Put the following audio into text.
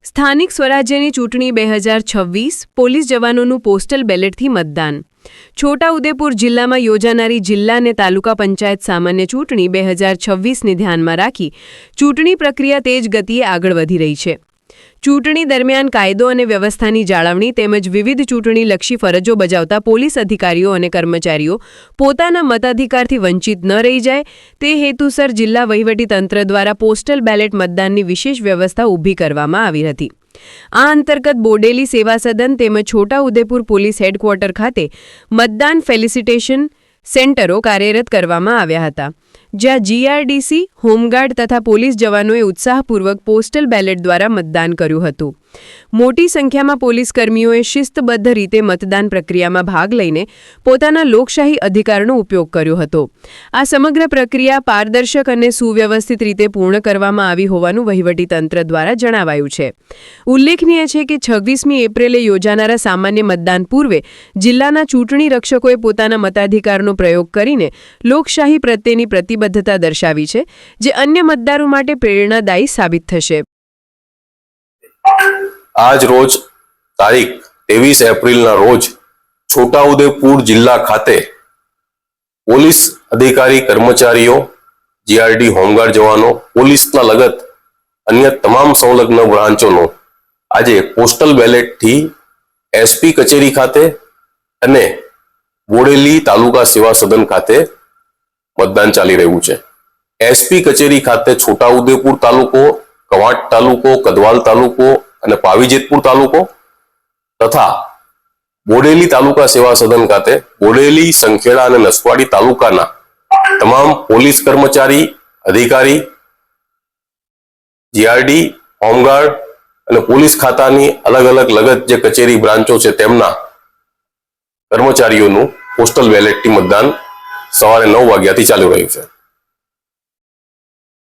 સ્થાનિક સ્વરાજ્યની ચૂંટણી 2026 પોલીસ જવાનોનું પોસ્ટલ બેલેટથી મતદાન. છોટાઉદેપુર જિલ્લામાં યોજાનારી જિલ્લા અને તાલુકા પંચાયત સામાન્ય ચૂંટણી 2026ને ધ્યાનમાં રાખી ચૂંટણી પ્રક્રિયા તેજ ગતિએ આગળ વધી રહી છે. ચૂંટણી દરમિયાન કાયદો અને વ્યવસ્થાની જાળવણી તેમજ વિવિધ ચૂંટણીલક્ષી ફરજો બજાવતા પોલીસ અધિકારીઓ અને કર્મચારીઓ પોતાના મતાધિકારથી વંચિત ન રહી જાય તે હેતુસર જિલ્લા વહીવટીતંત્ર દ્વારા પોસ્ટલ બેલેટ મતદાનની વિશેષ વ્યવસ્થા ઊભી કરવામાં આવી હતી. આ અંતર્ગત બોડેલી સેવા સદન તેમજ છોટાઉદેપુર પોલીસ હેડક્વાર્ટર ખાતે મતદાન ફેલિસિટેશન સેન્ટરો કાર્યરત કરવામાં આવ્યા હતા, જ્યાં જીઆરડીસી, હોમગાર્ડ તથા પોલીસ જવાનોએ ઉત્સાહપૂર્વક પોસ્ટલ બેલેટ દ્વારા મતદાન કર્યું હતું. મોટી સંખ્યામાં પોલીસ કર્મીઓએ શિસ્તબદ્ધ રીતે મતદાન પ્રક્રિયામાં ભાગ લઈને પોતાના લોકશાહી અધિકારનો ઉપયોગ કર્યો હતો. આ સમગ્ર પ્રક્રિયા પારદર્શક અને સુવ્યવસ્થિત રીતે પૂર્ણ કરવામાં આવી હોવાનું વહીવટીતંત્ર દ્વારા જણાવાયું છે. ઉલ્લેખનીય છે કે 26મી એપ્રિલે યોજાનારા સામાન્ય મતદાન પૂર્વે જિલ્લાના ચૂંટણી રક્ષકોએ પોતાના મતાધિકારનો પ્રયોગ કરીને લોકશાહી પ્રત્યેની પ્રતિબદ્ધતા દર્શાવી છે, જે અન્ય મતદારો માટે પ્રેરણાદાયી સાબિત થશે. આજ રોજ તારીખ 23 એપ્રિલના રોજ છોટાઉદેપુર જિલ્લા ખાતે પોલીસ અધિકારી કર્મચારીઓ, જીઆરડી, હોમગાર્ડ જવાનો, પોલીસના લગત અન્ય તમામ સંલગ્ન બ્રાન્ચોનો આજે પોસ્ટલ બેલેટથી એસપી કચેરી ખાતે અને બોડેલી તાલુકા સેવા સદન ખાતે મતદાન ચાલી રહ્યું છે. એસપી કચેરી ખાતે છોટાઉદેપુર તાલુકો, કવાંટ તાલુકો, કદવાલ તાલુકો અને પાવીજેતપુર તાલુકો તથા બોડેલી તાલુકા સેવા સદન ખાતે બોડેલી, સંખેડા અને નસવાડી તાલુકાના તમામ પોલીસ કર્મચારી, અધિકારી, જીઆરડી, હોમગાર્ડ અને પોલીસ ખાતાની અલગ અલગ લગત જે કચેરી બ્રાન્ચો છે તેમના કર્મચારીઓનું પોસ્ટલ બેલેટથી મતદાન સવારે 9 વાગ્યાથી ચાલુ રહ્યું છે.